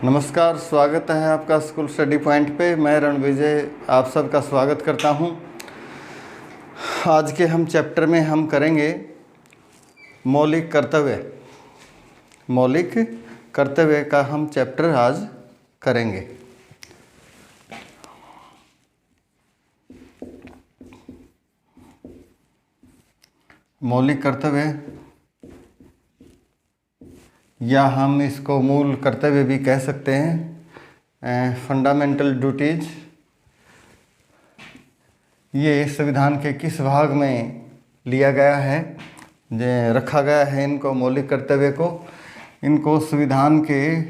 नमस्कार, स्वागत है आपका स्कूल स्टडी पॉइंट पे। मैं रणविजय आप सबका स्वागत करता हूं। आज के हम चैप्टर में हम करेंगे मौलिक कर्तव्य। मौलिक कर्तव्य का हम चैप्टर आज करेंगे। मौलिक कर्तव्य या हम इसको मूल कर्तव्य भी कह सकते हैं, फंडामेंटल ड्यूटीज। ये संविधान के किस भाग में लिया गया है, रखा गया है इनको मौलिक कर्तव्य को? इनको संविधान के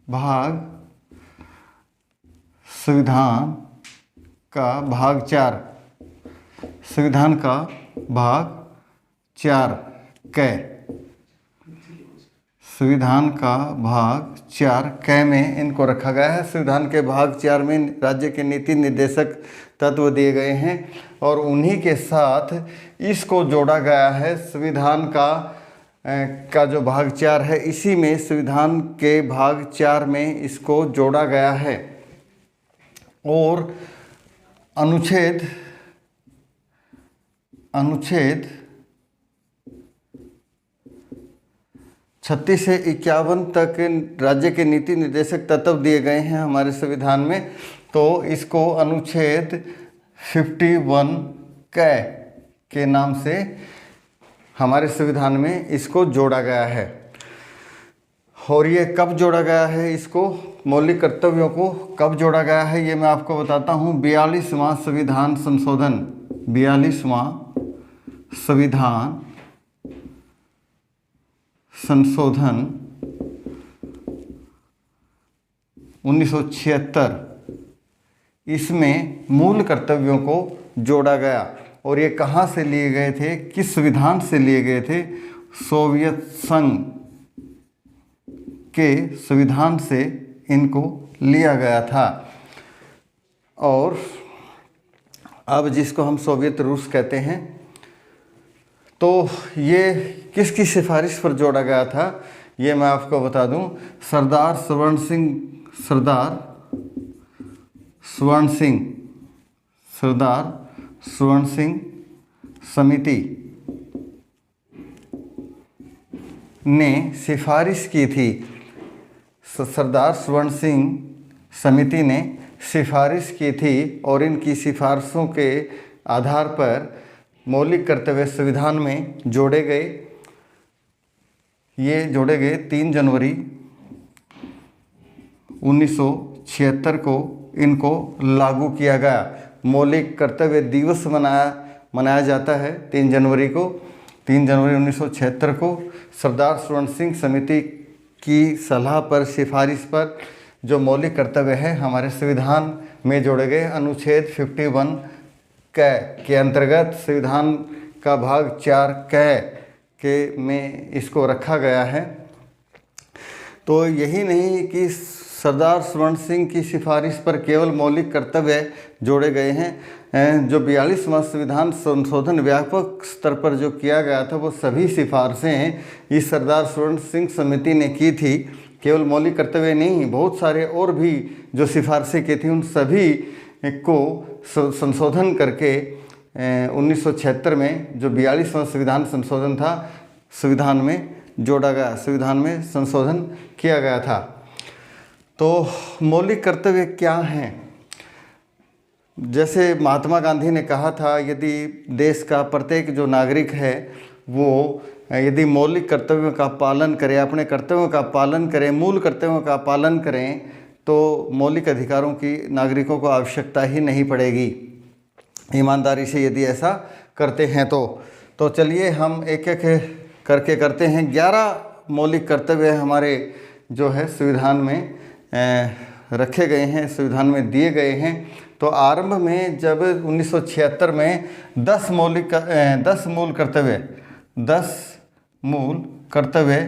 भाग, संविधान का भाग 4, संविधान का भाग 4 कै, संविधान का भाग 4 कै में इनको रखा गया है। संविधान के भाग 4 में राज्य के नीति निर्देशक तत्व दिए गए हैं और उन्हीं के साथ इसको जोड़ा गया है। संविधान का जो भाग 4 है, इसी में संविधान के भाग 4 में इसको जोड़ा गया है और अनुच्छेद 36 से 51 तक राज्य के नीति निर्देशक तत्व दिए गए हैं हमारे संविधान में। तो इसको अनुच्छेद 51 कै के नाम से हमारे संविधान में इसको जोड़ा गया है। और ये कब जोड़ा गया है, इसको मौलिक कर्तव्यों को कब जोड़ा गया है, ये मैं आपको बताता हूँ। 42वां संविधान संशोधन, 42वां संविधान संशोधन 1976, इसमें मूल कर्तव्यों को जोड़ा गया। और ये कहाँ से लिए गए थे, किस संविधान से लिए गए थे? सोवियत संघ के संविधान से इनको लिया गया था। और अब जिसको हम सोवियत रूस कहते हैं, तो ये किसकी सिफारिश पर जोड़ा गया था, ये मैं आपको बता दूं। सरदार स्वर्ण सिंह समिति ने सिफारिश की थी। सरदार स्वर्ण सिंह समिति ने सिफारिश की थी और इनकी सिफारिशों के आधार पर मौलिक कर्तव्य संविधान में जोड़े गए। ये जोड़े गए 3 जनवरी 1976 को इनको लागू किया गया। मौलिक कर्तव्य दिवस मनाया जाता है 3 जनवरी को। 3 जनवरी 1976 को सरदार स्वर्ण सिंह समिति की सलाह पर, सिफारिश पर जो मौलिक कर्तव्य है हमारे संविधान में जोड़े गए। अनुच्छेद 51 कै के अंतर्गत संविधान का भाग 4 कै के में इसको रखा गया है। तो यही नहीं कि सरदार स्वर्ण सिंह की सिफारिश पर केवल मौलिक कर्तव्य जोड़े गए हैं। जो 42वां संविधान संशोधन व्यापक स्तर पर जो किया गया था, वो सभी सिफारिशें इस सरदार स्वर्ण सिंह समिति ने की थी। केवल मौलिक कर्तव्य नहीं, बहुत सारे और भी जो सिफारिशें की थी, उन सभी को संशोधन करके 1976 में जो 42वां संविधान संशोधन था, संविधान में जोड़ा गया, संविधान में संशोधन किया गया था। तो मौलिक कर्तव्य क्या हैं? जैसे महात्मा गांधी ने कहा था, यदि देश का प्रत्येक जो नागरिक है वो यदि मौलिक कर्तव्यों का पालन करे, अपने कर्तव्यों का पालन करें, मूल कर्तव्यों का पालन करें, तो मौलिक अधिकारों की नागरिकों को आवश्यकता ही नहीं पड़ेगी, ईमानदारी से यदि ऐसा करते हैं तो चलिए हम एक एक करके करते हैं। 11 मौलिक कर्तव्य हमारे जो है संविधान में रखे गए हैं, संविधान में दिए गए हैं। तो आरंभ में जब 1976 में 10 मूल कर्तव्य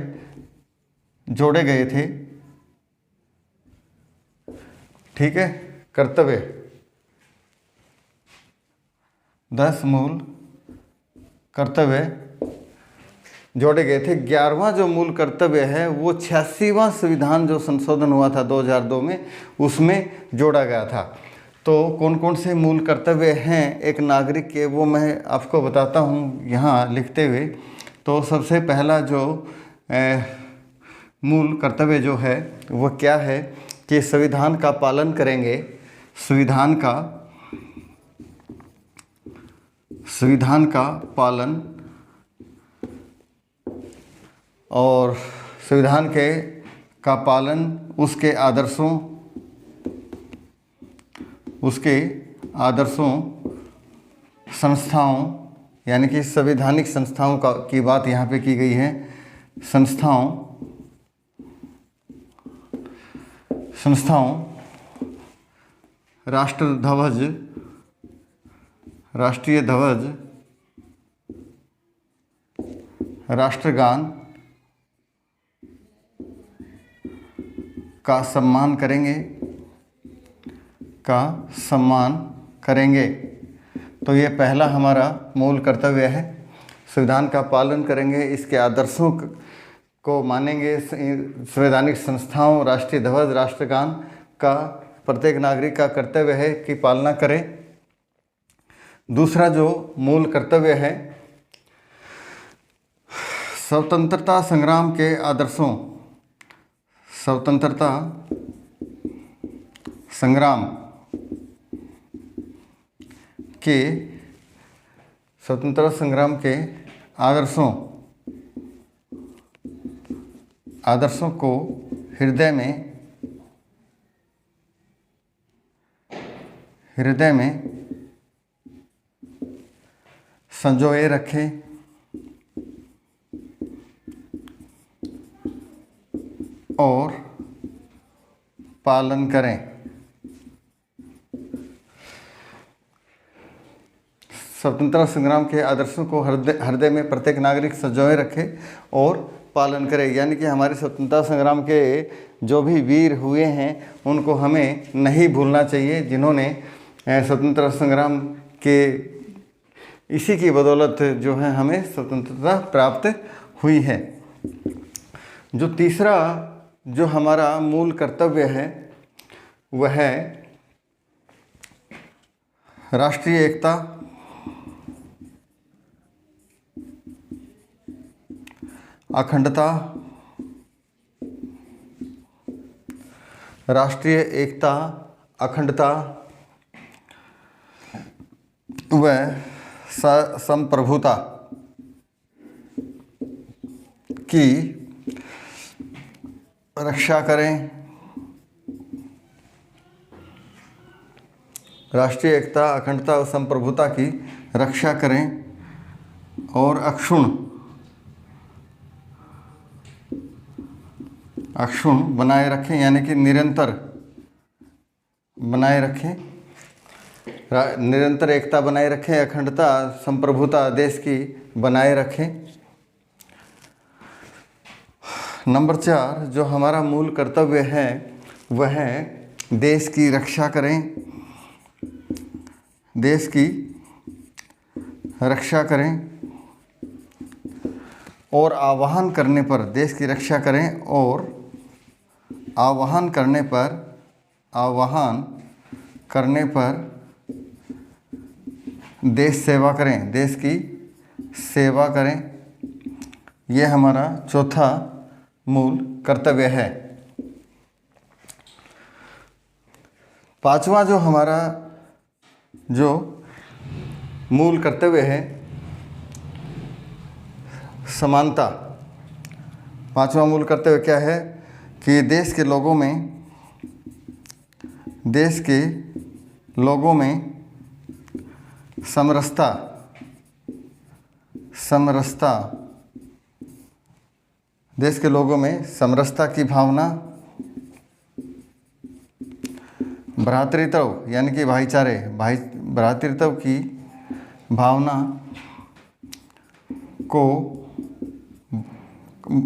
जोड़े गए थे। ठीक है, कर्तव्य 10 मूल कर्तव्य जोड़े गए थे। 11वां जो मूल कर्तव्य है वो 86वां संविधान जो संशोधन हुआ था 2002 में, उसमें जोड़ा गया था। तो कौन कौन से मूल कर्तव्य हैं एक नागरिक के, वो मैं आपको बताता हूँ यहाँ लिखते हुए। तो सबसे पहला जो मूल कर्तव्य जो है वो क्या है कि संविधान का पालन करेंगे। संविधान का पालन और संविधान का पालन उसके आदर्शों संस्थाओं, यानी कि संवैधानिक संस्थाओं की बात यहाँ पे की गई है। संस्थाओं राष्ट्रीय ध्वज, राष्ट्रगान का सम्मान करेंगे। तो ये पहला हमारा मूल कर्तव्य है। संविधान का पालन करेंगे, इसके आदर्शों को मानेंगे, संवैधानिक संस्थाओं, राष्ट्रीय ध्वज, राष्ट्रगान का प्रत्येक नागरिक का कर्तव्य है कि पालना करें। दूसरा जो मूल कर्तव्य है, स्वतंत्रता संग्राम के आदर्शों, स्वतंत्रता संग्राम के आदर्शों को हृदय में संजोए रखें और पालन करें। स्वतंत्रता संग्राम के आदर्शों को हृदय में प्रत्येक नागरिक संजोए रखे और पालन करे, यानी कि हमारे स्वतंत्रता संग्राम के जो भी वीर हुए हैं उनको हमें नहीं भूलना चाहिए, जिन्होंने स्वतंत्रता संग्राम के इसी की बदौलत जो है हमें स्वतंत्रता प्राप्त हुई है। जो तीसरा जो हमारा मूल कर्तव्य है वह है राष्ट्रीय एकता, अखंडता, राष्ट्रीय एकता, अखंडता व संप्रभुता की रक्षा करें। राष्ट्रीय एकता, अखंडता और संप्रभुता की रक्षा करें और अक्षुण बनाए रखें, यानी कि निरंतर बनाए रखें, निरंतर एकता बनाए रखें, अखंडता, संप्रभुता देश की बनाए रखें। नंबर 4 जो हमारा मूल कर्तव्य है वह है देश की रक्षा करें, देश की रक्षा करें और आह्वान करने पर देश की रक्षा करें और आह्वान करने पर देश सेवा करें, देश की सेवा करें। यह हमारा चौथा मूल कर्तव्य है। पांचवा जो हमारा जो मूल कर्तव्य है समानता। पांचवा मूल कर्तव्य क्या है कि देश के लोगों में समरसता देश के लोगों में समरसता की भावना, भ्रातृत्व यानी कि भ्रातृत्व की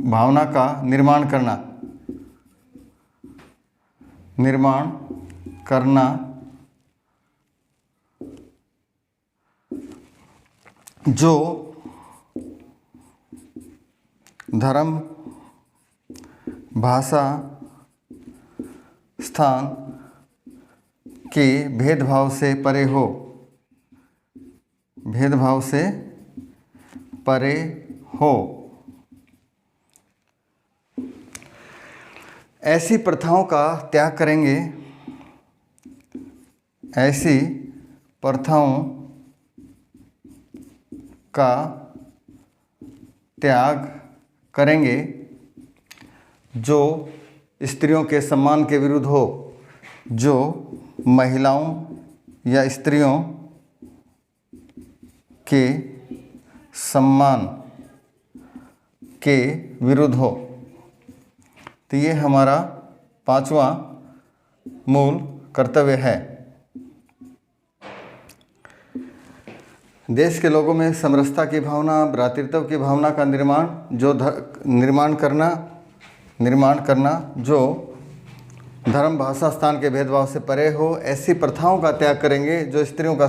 भावना का निर्माण करना जो धर्म, भाषा, स्थान के भेदभाव से परे हो, भेदभाव से परे हो। ऐसी प्रथाओं का त्याग करेंगे, ऐसी प्रथाओं का त्याग करेंगे जो स्त्रियों के सम्मान के विरुद्ध हो, जो महिलाओं या स्त्रियों के सम्मान के विरुद्ध हो। तो ये हमारा 5वां मूल कर्तव्य है। देश के लोगों में समरसता की भावना, भ्रातृत्व की भावना का निर्माण करना जो धर्म, भाषा, स्थान के भेदभाव से परे हो। ऐसी प्रथाओं का त्याग करेंगे जो स्त्रियों के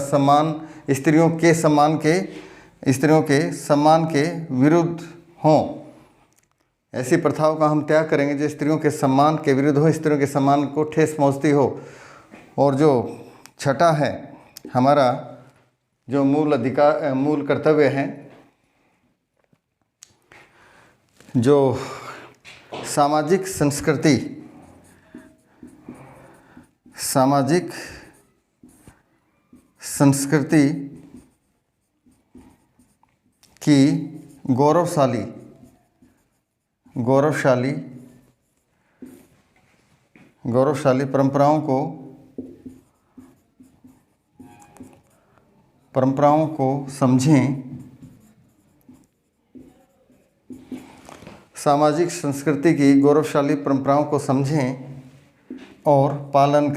सम्मान के विरुद्ध हों। ऐसी प्रथाओं का हम त्याग करेंगे जो स्त्रियों के सम्मान के विरुद्ध हो, स्त्रियों के सम्मान को ठेस पहुँचती हो। और जो छठा है हमारा जो मूल कर्तव्य है, जो सामाजिक संस्कृति की गौरवशाली परंपराओं को समझें, सामाजिक संस्कृति की गौरवशाली परंपराओं को समझें और पालन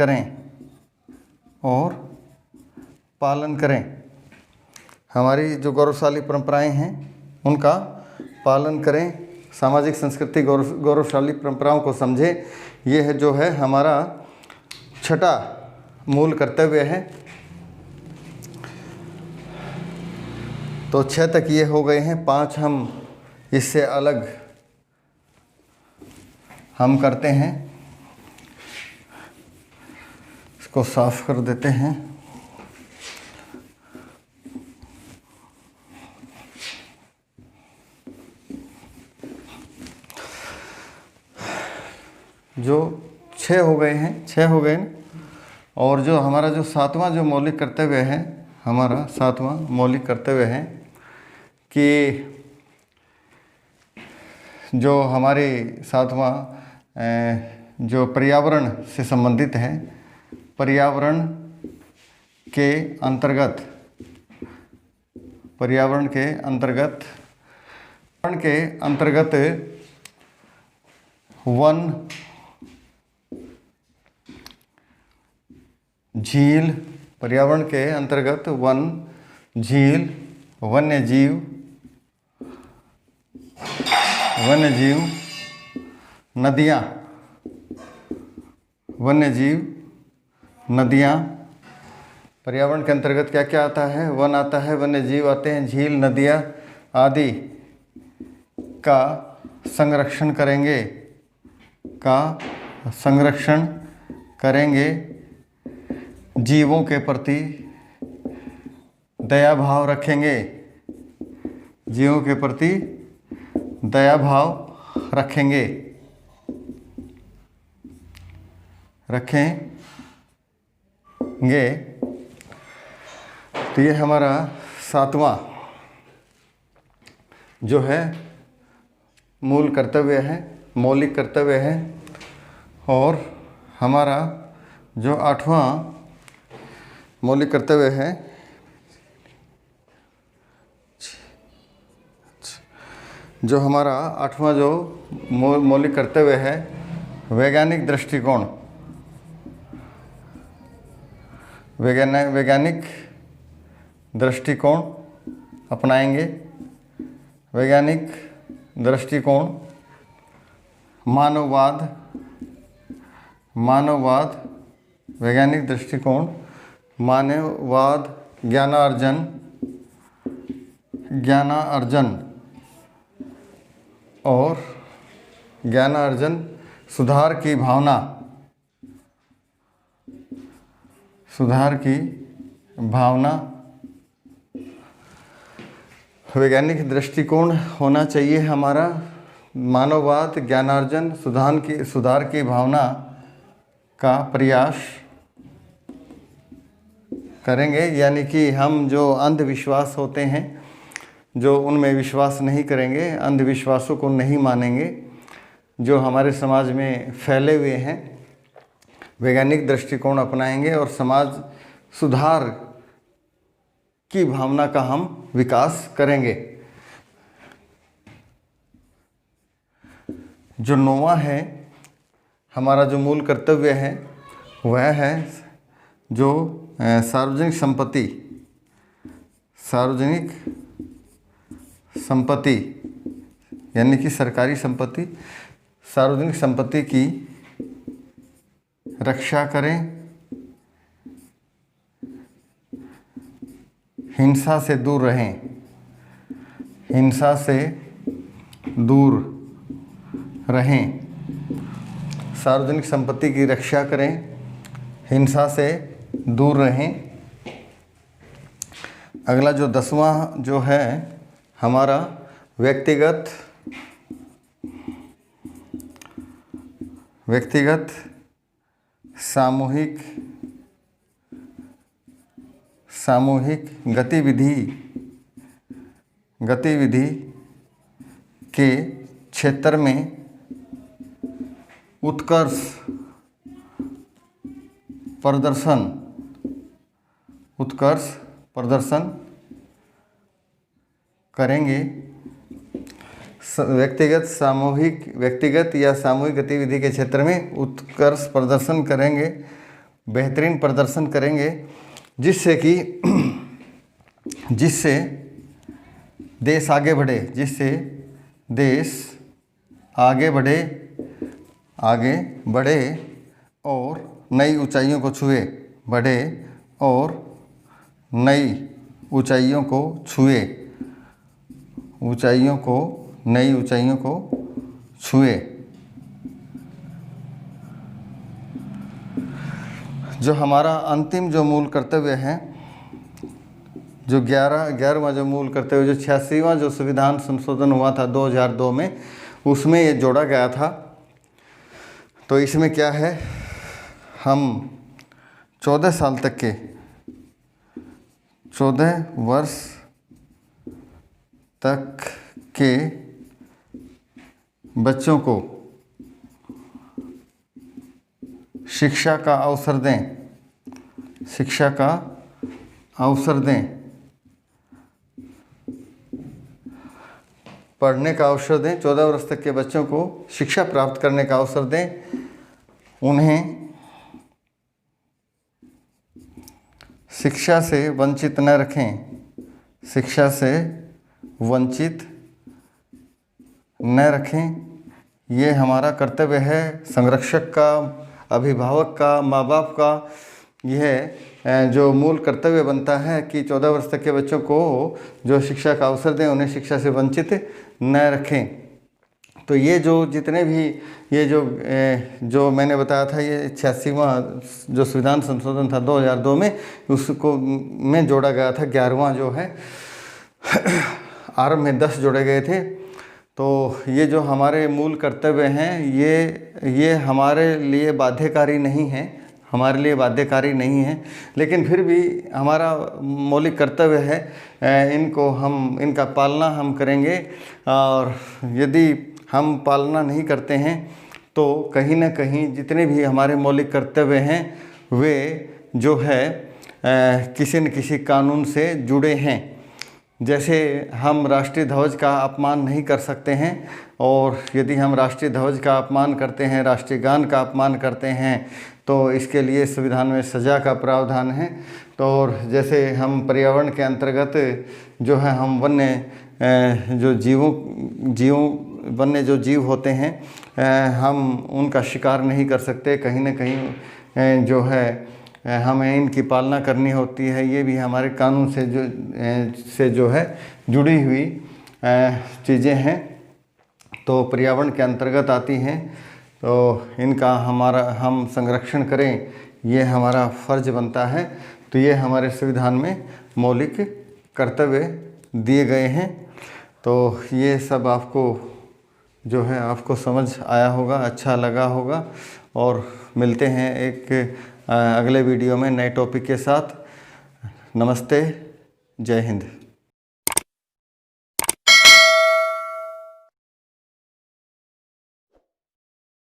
करें। हमारी जो गौरवशाली परंपराएं हैं उनका पालन करें, सामाजिक संस्कृति गौरवशाली परंपराओं को समझें। ये है जो है हमारा छठा मूल कर्तव्य है। तो 6 तक ये हो गए हैं। 5 हम इससे अलग हम करते हैं। इसको साफ कर देते हैं। जो 6 हो गए हैं, 6 हो गए। और जो हमारा जो 7वां जो मौलिक कर्तव्य है, हमारा 7वां मौलिक कर्तव्य है कि जो हमारे 7वां जो पर्यावरण से संबंधित है, पर्यावरण के अंतर्गत वन, झील, पर्यावरण के अंतर्गत वन, झील, वन्यजीव, नदियाँ। पर्यावरण के अंतर्गत क्या क्या आता है? वन आता है, वन्यजीव आते हैं, झील, नदियाँ आदि का संरक्षण करेंगे, जीवों के प्रति दया भाव रखेंगे, तो ये हमारा 7वां जो है मूल कर्तव्य है, मौलिक कर्तव्य है। और हमारा जो 8वां मौलिक कर्तव्य है, जो हमारा 8वां जो मौलिक कर्तव्य है, वैज्ञानिक दृष्टिकोण अपनाएंगे। वैज्ञानिक दृष्टिकोण, मानववाद, वैज्ञानिक दृष्टिकोण, मानववाद, ज्ञानार्जन और ज्ञानार्जन, सुधार की भावना, सुधार की भावना, वैज्ञानिक दृष्टिकोण होना चाहिए हमारा। मानववाद, ज्ञानार्जन, सुधार की भावना का प्रयास करेंगे। यानी कि हम जो अंधविश्वास होते हैं, जो उनमें विश्वास नहीं करेंगे, अंधविश्वासों को नहीं मानेंगे जो हमारे समाज में फैले हुए हैं, वैज्ञानिक दृष्टिकोण अपनाएंगे और समाज सुधार की भावना का हम विकास करेंगे। जो 9वां है हमारा, जो मूल कर्तव्य है, वह है जो सार्वजनिक संपत्ति, सार्वजनिक संपत्ति यानी कि सरकारी संपत्ति, सार्वजनिक संपत्ति की रक्षा करें, हिंसा से दूर रहें, हिंसा से दूर रहें, सार्वजनिक संपत्ति की रक्षा करें, हिंसा से दूर रहें। अगला जो 10वां जो है हमारा, व्यक्तिगत सामूहिक गतिविधि के क्षेत्र में उत्कर्ष प्रदर्शन करेंगे। व्यक्तिगत या सामूहिक गतिविधि के क्षेत्र में उत्कर्ष प्रदर्शन करेंगे, बेहतरीन प्रदर्शन करेंगे, जिससे देश आगे बढ़े और नई ऊंचाइयों को छुए। जो हमारा अंतिम जो मूल कर्तव्य है, जो 11वां जो मूल कर्तव्य, जो 86वां जो संविधान संशोधन हुआ था 2002 में, उसमें ये जोड़ा गया था। तो इसमें क्या है, हम 14 साल तक के 14 वर्ष तक के बच्चों को शिक्षा का अवसर दें, पढ़ने का अवसर दें। 14 वर्ष तक के बच्चों को शिक्षा प्राप्त करने का अवसर दें, उन्हें शिक्षा से वंचित न रखें। ये हमारा कर्तव्य है, संरक्षक का, अभिभावक का, माँ बाप का। यह जो मूल कर्तव्य बनता है कि 14 वर्ष तक के बच्चों को जो शिक्षा का अवसर दें, उन्हें शिक्षा से वंचित न रखें। तो ये जो जितने भी ये जो मैंने बताया था, ये 86वां जो संविधान संशोधन था 2002 में, उसको में जोड़ा गया था। 11वां जो है आरंभ में 10 जोड़े गए थे। तो ये जो हमारे मूल कर्तव्य हैं, ये हमारे लिए बाध्यकारी नहीं है, लेकिन फिर भी हमारा मौलिक कर्तव्य है। इनका पालना हम करेंगे, और यदि हम पालना नहीं करते हैं तो कहीं ना कहीं जितने भी हमारे मौलिक कर्तव्य हैं वे जो है किसी न किसी कानून से जुड़े हैं। जैसे हम राष्ट्रीय ध्वज का अपमान नहीं कर सकते हैं, और यदि हम राष्ट्रीय ध्वज का अपमान करते हैं, राष्ट्रीय गान का अपमान करते हैं, तो इसके लिए संविधान में सज़ा का प्रावधान है। तो और जैसे हम पर्यावरण के अंतर्गत जो है हम वन्य जो जीव होते हैं, हम उनका शिकार नहीं कर सकते। कहीं ना कहीं जो है हमें इनकी पालना करनी होती है। ये भी हमारे कानून से जो है जुड़ी हुई चीज़ें हैं। तो पर्यावरण के अंतर्गत आती हैं, तो इनका हम संरक्षण करें, ये हमारा फ़र्ज बनता है। तो ये हमारे संविधान में मौलिक कर्तव्य दिए गए हैं। तो ये सब आपको समझ आया होगा, अच्छा लगा होगा। और मिलते हैं एक अगले वीडियो में नए टॉपिक के साथ। नमस्ते, जय हिंद।